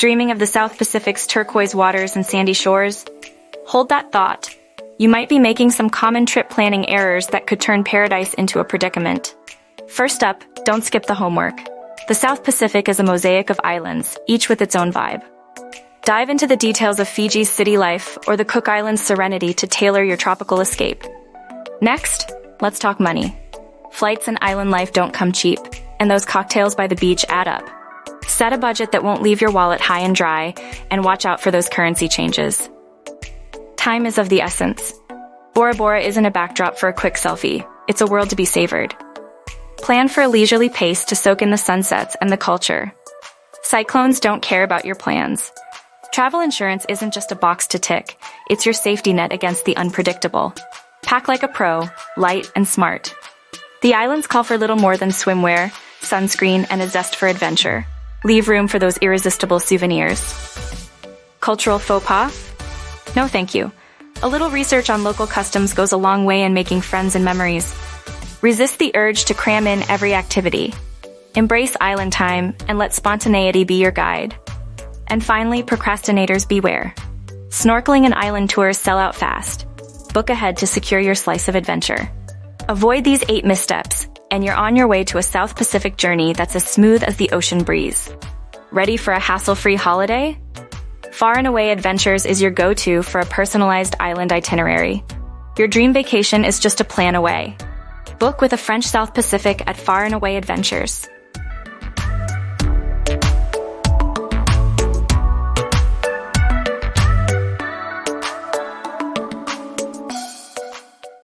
Dreaming of the South Pacific's turquoise waters and sandy shores? Hold that thought. You might be making some common trip planning errors that could turn paradise into a predicament. First up, don't skip the homework. The South Pacific is a mosaic of islands, each with its own vibe. Dive into the details of Fiji's city life or the Cook Islands' serenity to tailor your tropical escape. Next, let's talk money. Flights and island life don't come cheap, and those cocktails by the beach add up. Set a budget that won't leave your wallet high and dry, and watch out for those currency changes. Time is of the essence. Bora Bora isn't a backdrop for a quick selfie, it's a world to be savored. Plan for a leisurely pace to soak in the sunsets and the culture. Cyclones don't care about your plans. Travel insurance isn't just a box to tick, it's your safety net against the unpredictable. Pack like a pro, light and smart. The islands call for little more than swimwear, sunscreen, and a zest for adventure. Leave room for those irresistible souvenirs. Cultural faux pas? No thank you. A little research on local customs goes a long way in making friends and memories. Resist the urge to cram in every activity. Embrace island time and let spontaneity be your guide. And finally, procrastinators beware. Snorkeling and island tours sell out fast. Book ahead to secure your slice of adventure. Avoid these 8 missteps, and you're on your way to a South Pacific journey that's as smooth as the ocean breeze. Ready for a hassle-free holiday? Far and Away Adventures is your go-to for a personalized island itinerary. Your dream vacation is just a plan away. Book with a French South Pacific at Far and Away Adventures.